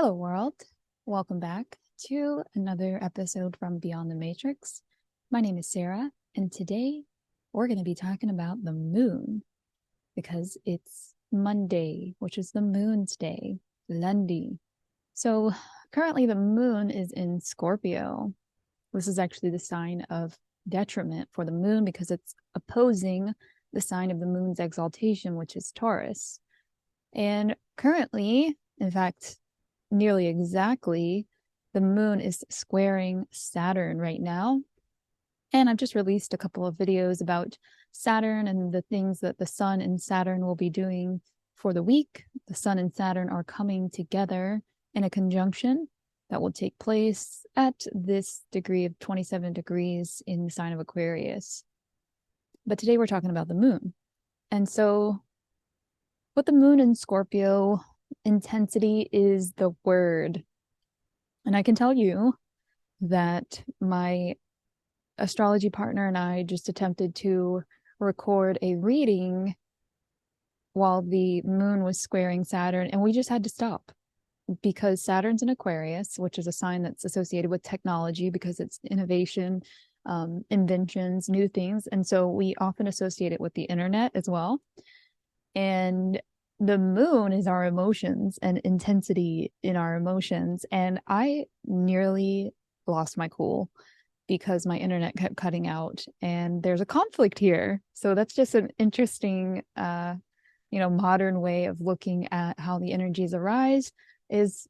Hello, world. Welcome back to another episode from Beyond the Matrix. My name is Sarah, and today we're going to be talking about the moon because it's Monday, which is the moon's day, Lundi. So currently the moon is in Scorpio. This is actually the sign of detriment for the moon because it's opposing the sign of the moon's exaltation, which is Taurus. And currently, in fact, nearly exactly, the moon is squaring Saturn right now. And I've just released a couple of videos about Saturn and the things that the sun and Saturn will be doing for the week. The sun and Saturn are coming together in a conjunction that will take place at this degree of 27 degrees in the sign of Aquarius. But today we're talking about the moon. And so with the moon in Scorpio, intensity is the word. And I can tell you that my astrology partner and I just attempted to record a reading while the moon was squaring Saturn, and we just had to stop because Saturn's in Aquarius, which is a sign that's associated with technology because it's innovation, inventions, new things. And so we often associate it with the internet as well. And the moon is our emotions and intensity in our emotions. And I nearly lost my cool because my internet kept cutting out and there's a conflict here. So that's just an interesting, modern way of looking at how the energies arise. Is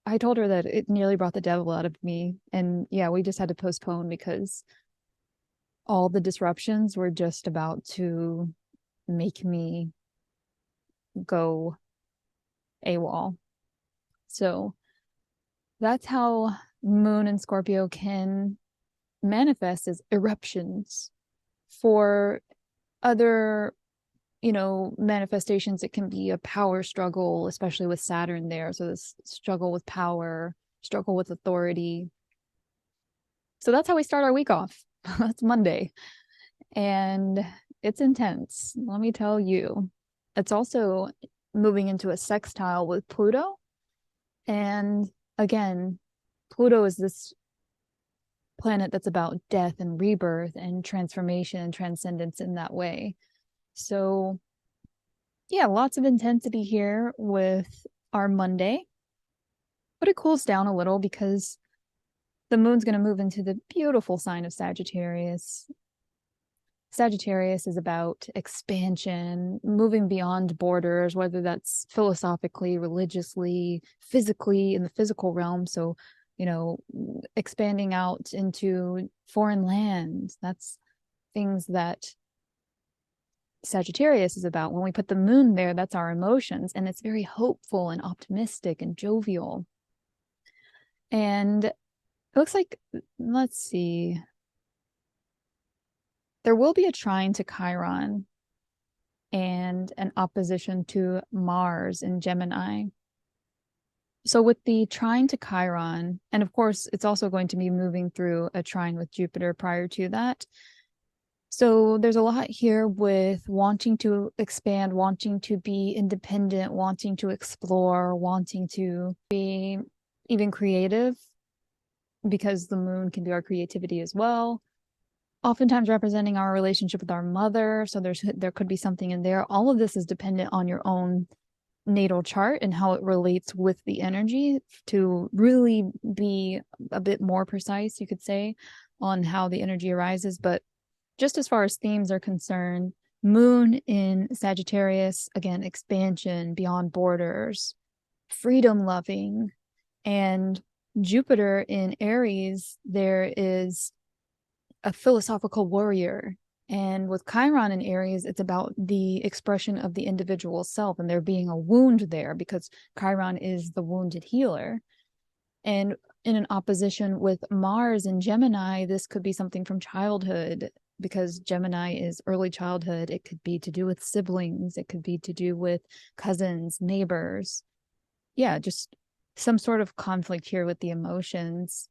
I told her that it nearly brought the devil out of me. And yeah, we just had to postpone because all the disruptions were just about to make me go AWOL. So that's how moon and Scorpio can manifest as eruptions. For other, manifestations, it can be a power struggle, especially with Saturn there. So this struggle with power, struggle with authority. So that's how we start our week off. That's Monday. And it's intense, let me tell you. It's also moving into a sextile with Pluto. And again, Pluto is this planet that's about death and rebirth and transformation and transcendence in that way. So yeah, lots of intensity here with our Monday. But it cools down a little because the moon's going to move into the beautiful sign of Sagittarius. Sagittarius is about expansion, moving beyond borders, whether that's philosophically, religiously, physically, in the physical realm. So, expanding out into foreign lands. That's things that Sagittarius is about. When we put the moon there, that's our emotions. And it's very hopeful and optimistic and jovial. And it looks like, let's see, there will be a trine to Chiron and an opposition to Mars in Gemini. So with the trine to Chiron, and of course, it's also going to be moving through a trine with Jupiter prior to that. So there's a lot here with wanting to expand, wanting to be independent, wanting to explore, wanting to be even creative, because the moon can be our creativity as well. Oftentimes representing our relationship with our mother. So there could be something in there. All of this is dependent on your own natal chart and how it relates with the energy to really be a bit more precise, you could say, on how the energy arises. But just as far as themes are concerned, Moon in Sagittarius, again, expansion, beyond borders, freedom loving. And Jupiter in Aries, there is a philosophical warrior. And with Chiron in Aries, it's about the expression of the individual self, and there being a wound there because Chiron is the wounded healer. And in an opposition with Mars in Gemini, this could be something from childhood because Gemini is early childhood. It could be to do with siblings, it could be to do with cousins, neighbors. Yeah, just some sort of conflict here with the emotions.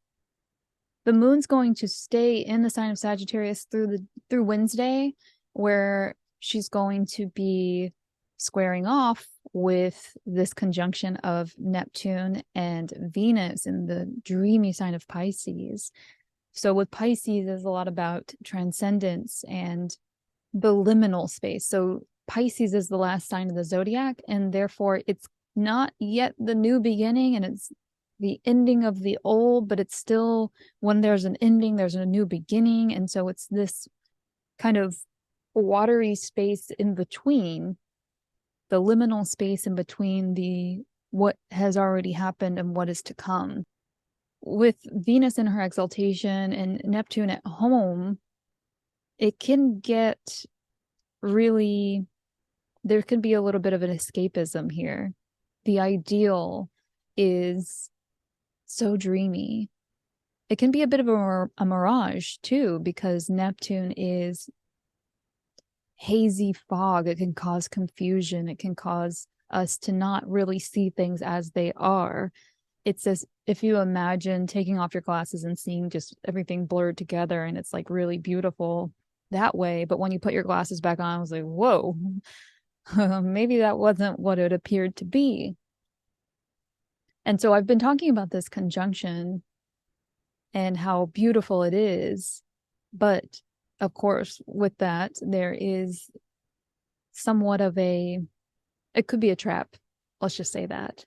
The moon's going to stay in the sign of Sagittarius through Wednesday, where she's going to be squaring off with this conjunction of Neptune and Venus in the dreamy sign of Pisces. So with Pisces, there's a lot about transcendence and the liminal space. So Pisces is the last sign of the zodiac, and therefore it's not yet the new beginning, and it's the ending of the old, but it's still, when there's an ending, there's a new beginning. And so it's this kind of watery space in between, the liminal space in between the what has already happened and what is to come. With Venus in her exaltation and Neptune at home, it can get really, there can be a little bit of an escapism here. The ideal is so dreamy. It can be a bit of a mirage too, because Neptune is hazy fog. It can cause confusion. It can cause us to not really see things as they are. It's as if you imagine taking off your glasses and seeing just everything blurred together, and it's like really beautiful that way. But when you put your glasses back on, I was like, whoa, maybe that wasn't what it appeared to be. And so I've been talking about this conjunction and how beautiful it is. But of course, with that, there is somewhat of it could be a trap. Let's just say that.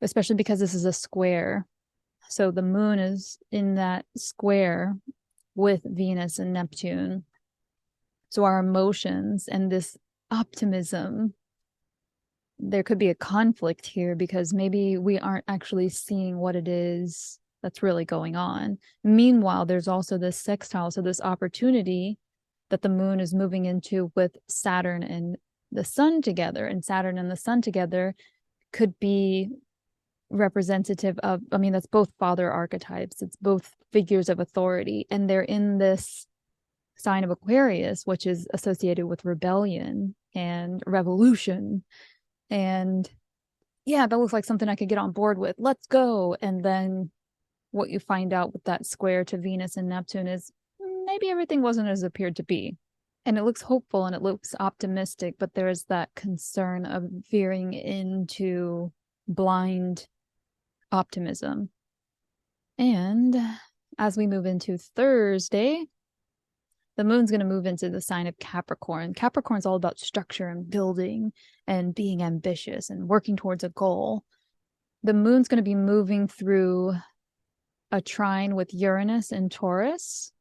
Especially because this is a square. So the moon is in that square with Venus and Neptune. So our emotions and this optimism, there could be a conflict here because maybe we aren't actually seeing what it is that's really going on. Meanwhile, there's also this sextile, so this opportunity that the moon is moving into with Saturn and the sun together, and Saturn and the sun together could be representative of, I mean, that's both father archetypes, it's both figures of authority, and they're in this sign of Aquarius, which is associated with rebellion and revolution. And yeah, that looks like something I could get on board with. Let's go. And then what you find out with that square to Venus and Neptune is maybe everything wasn't as it appeared to be. And it looks hopeful and it looks optimistic, but there is that concern of veering into blind optimism. And as we move into Thursday, the moon's going to move into the sign of Capricorn. Capricorn's all about structure and building and being ambitious and working towards a goal. The moon's going to be moving through a trine with Uranus and Taurus,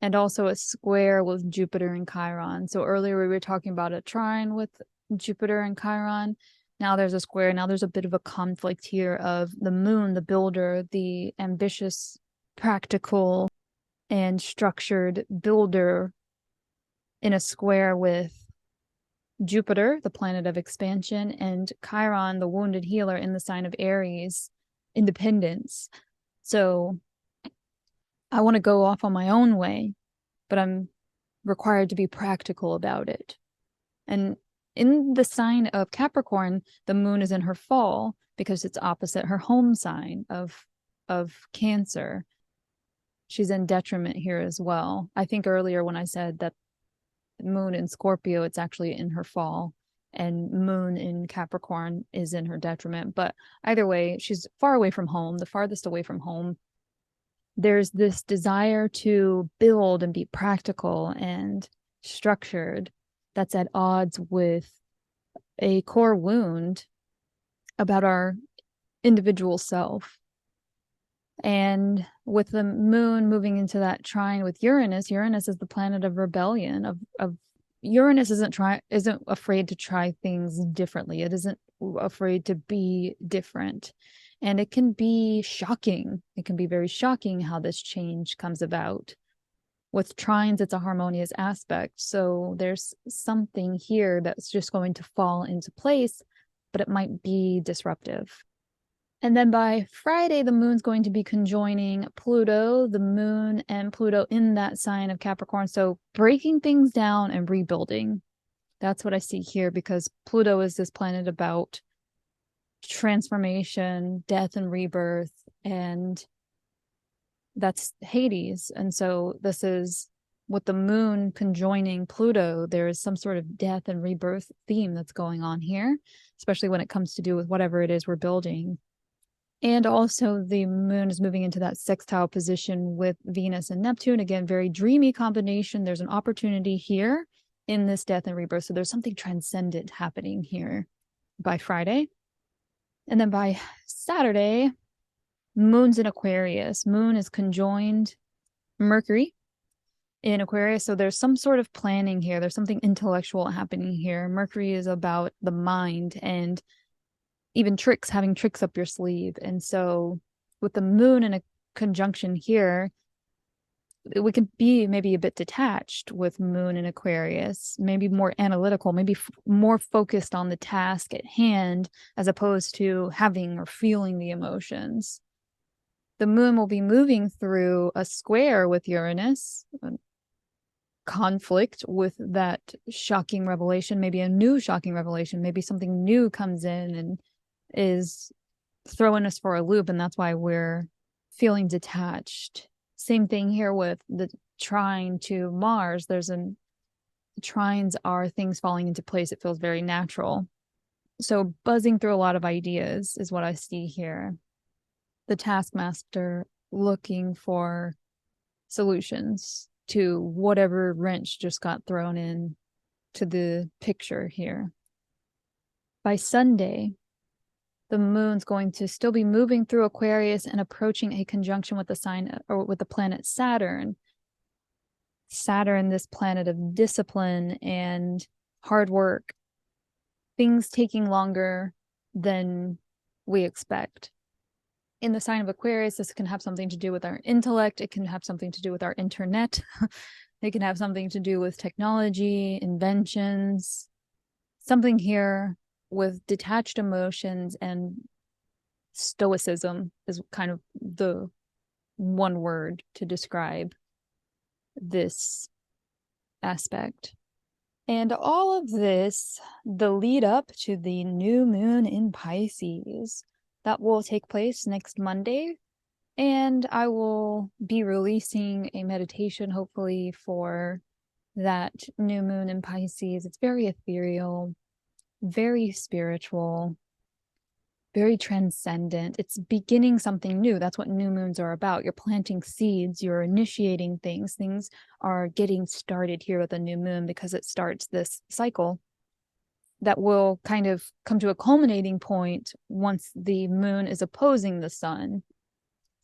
and also a square with Jupiter and Chiron. So earlier we were talking about a trine with Jupiter and Chiron. Now there's a square. Now there's a bit of a conflict here of the moon, the builder, the ambitious, practical, and structured builder, in a square with Jupiter, the planet of expansion, and Chiron, the wounded healer, in the sign of Aries, independence. So I want to go off on my own way, but I'm required to be practical about it. And in the sign of Capricorn, the moon is in her fall because it's opposite her home sign of Cancer. She's in detriment here as well. I think earlier when I said that moon in Scorpio, it's actually in her fall, and moon in Capricorn is in her detriment. But either way, she's far away from home, the farthest away from home. There's this desire to build and be practical and structured that's at odds with a core wound about our individual self. And with the moon moving into that trine with Uranus, Uranus is the planet of rebellion, of Uranus isn't afraid to try things differently. It isn't afraid to be different. And it can be shocking. It can be very shocking how this change comes about. With trines, it's a harmonious aspect. So there's something here that's just going to fall into place, but it might be disruptive. And then by Friday, the moon's going to be conjoining Pluto, the moon and Pluto in that sign of Capricorn. So breaking things down and rebuilding. That's what I see here, because Pluto is this planet about transformation, death and rebirth, and that's Hades. And so this is with the moon conjoining Pluto, there is some sort of death and rebirth theme that's going on here, especially when it comes to do with whatever it is we're building. And also the moon is moving into that sextile position with Venus and Neptune. Again, very dreamy combination. There's an opportunity here in this death and rebirth. So there's something transcendent happening here by Friday. And then by Saturday, moon's in Aquarius. Moon is conjoined Mercury in Aquarius. So there's some sort of planning here. There's something intellectual happening here. Mercury is about the mind and even tricks, having tricks up your sleeve. And so with the moon in a conjunction here, we can be maybe a bit detached with moon in Aquarius, maybe more analytical, maybe more focused on the task at hand as opposed to having or feeling the emotions. The moon will be moving through a square with Uranus, conflict with that shocking revelation, maybe a new shocking revelation, maybe something new comes in and is throwing us for a loop, and that's why we're feeling detached. Same thing here with the trine to Mars. Trines are things falling into place. It feels very natural. So buzzing through a lot of ideas is what I see here. The taskmaster looking for solutions to whatever wrench just got thrown in to the picture here. By Sunday, the moon's going to still be moving through Aquarius and approaching a conjunction with the sign or with the planet Saturn. Saturn, this planet of discipline and hard work, things taking longer than we expect. In the sign of Aquarius, this can have something to do with our intellect. It can have something to do with our internet. It can have something to do with technology, inventions, something here with detached emotions, and stoicism is kind of the one word to describe this aspect. And all of this, the lead up to the new moon in Pisces, that will take place next Monday. And I will be releasing a meditation, hopefully, for that new moon in Pisces. It's very ethereal, very spiritual, very transcendent. It's beginning something new. That's what new moons are about. You're planting seeds, you're initiating things. Things are getting started here with a new moon because it starts this cycle that will kind of come to a culminating point once the moon is opposing the sun.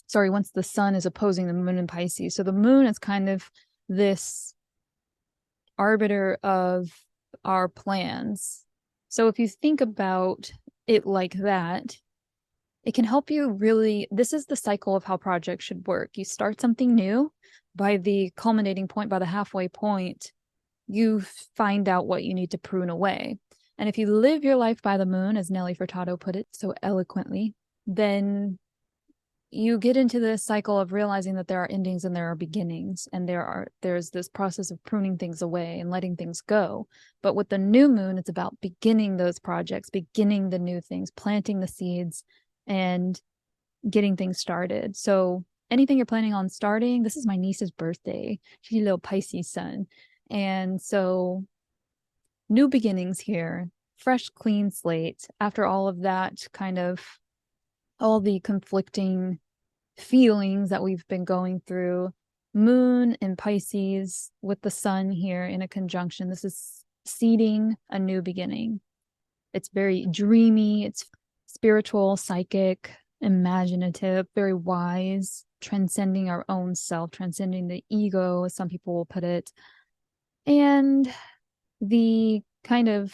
Sorry, once the sun is opposing the moon in Pisces. So the moon is kind of this arbiter of our plans. So if you think about it like that, it can help you really, this is the cycle of how projects should work. You start something new. By the culminating point, by the halfway point, you find out what you need to prune away. And if you live your life by the moon, as Nelly Furtado put it so eloquently, then you get into this cycle of realizing that there are endings and there are beginnings, and there's this process of pruning things away and letting things go. But with the new moon, it's about beginning those projects, beginning the new things, planting the seeds and getting things started. So anything you're planning on starting, this is my niece's birthday. She's a little Pisces sun. And so new beginnings here, fresh, clean slate. After all of that, kind of all the conflicting feelings that we've been going through, moon in Pisces with the sun here in a conjunction. This is seeding a new beginning. It's very dreamy, it's spiritual, psychic, imaginative, very wise, transcending our own self, transcending the ego, as some people will put it. And The kind of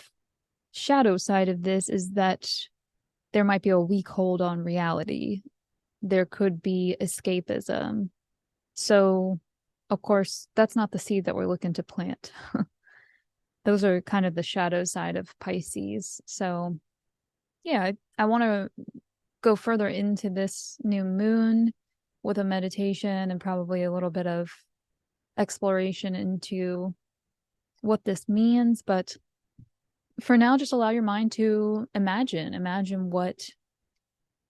shadow side of this is that there might be a weak hold on reality. There could be escapism. So, of course, that's not the seed that we're looking to plant. Those are kind of the shadow side of Pisces. So, yeah, I want to go further into this new moon with a meditation and probably a little bit of exploration into what this means. But for now, just allow your mind to imagine what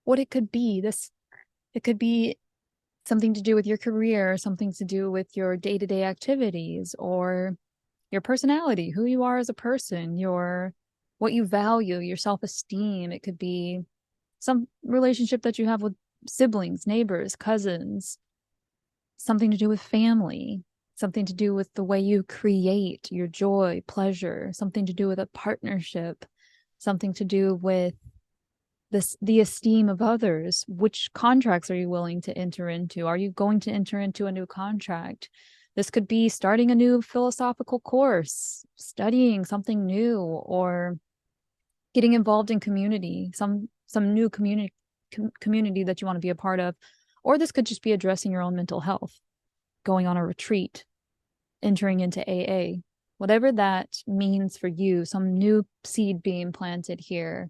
it could be. It could be something to do with your career, something to do with your day-to-day activities, or your personality, who you are as a person, your what you value, your self-esteem. It could be some relationship that you have with siblings, neighbors, cousins, something to do with family, something to do with the way you create your joy, pleasure, something to do with a partnership, something to do with the esteem of others. Which contracts are you willing to enter into? Are you going to enter into a new contract? This could be starting a new philosophical course, studying something new, or getting involved in community, some new community that you want to be a part of. Or this could just be addressing your own mental health, going on a retreat, entering into AA, whatever that means for you, some new seed being planted here.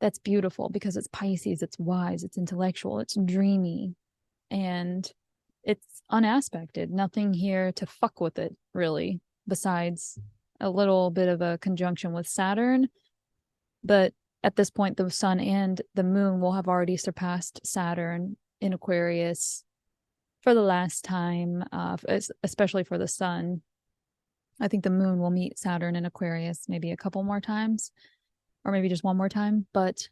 That's beautiful because it's Pisces, it's wise, it's intellectual, it's dreamy, and it's unaspected. Nothing here to fuck with it, really, besides a little bit of a conjunction with Saturn. But at this point, the sun and the moon will have already surpassed Saturn in Aquarius for the last time, especially for the sun. I think the moon will meet Saturn in Aquarius maybe a couple more times, or maybe just one more time. But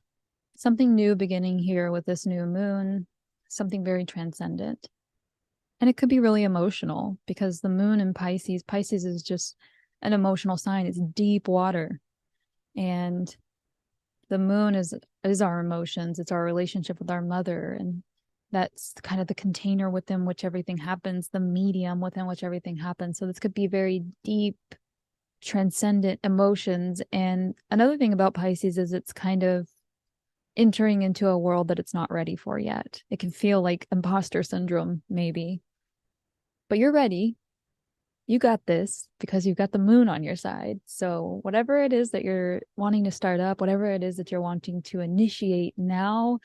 something new beginning here with this new moon, something very transcendent. And it could be really emotional because the moon in Pisces is just an emotional sign. It's deep water. And the moon is our emotions. It's our relationship with our mother. And that's kind of the container within which everything happens, the medium within which everything happens. So this could be very deep, transcendent emotions. And another thing about Pisces is it's kind of entering into a world that it's not ready for yet. It can feel like imposter syndrome, maybe. But you're ready. You got this because you've got the moon on your side. So whatever it is that you're wanting to start up, whatever it is that you're wanting to initiate, now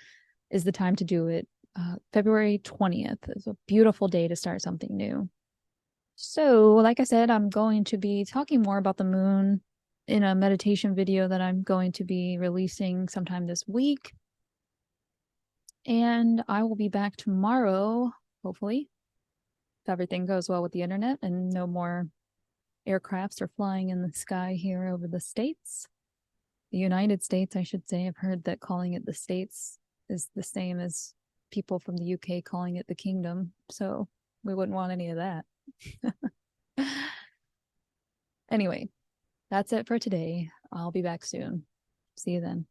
is the time to do it. February 20th is a beautiful day to start something new. So, like I said, I'm going to be talking more about the moon in a meditation video that I'm going to be releasing sometime this week. And I will be back tomorrow, hopefully, if everything goes well with the internet and no more aircrafts are flying in the sky here over the States. The United States, I should say. I've heard that calling it the States is the same as people from the UK calling it the kingdom. So we wouldn't want any of that. Anyway, that's it for today. I'll be back soon. See you then.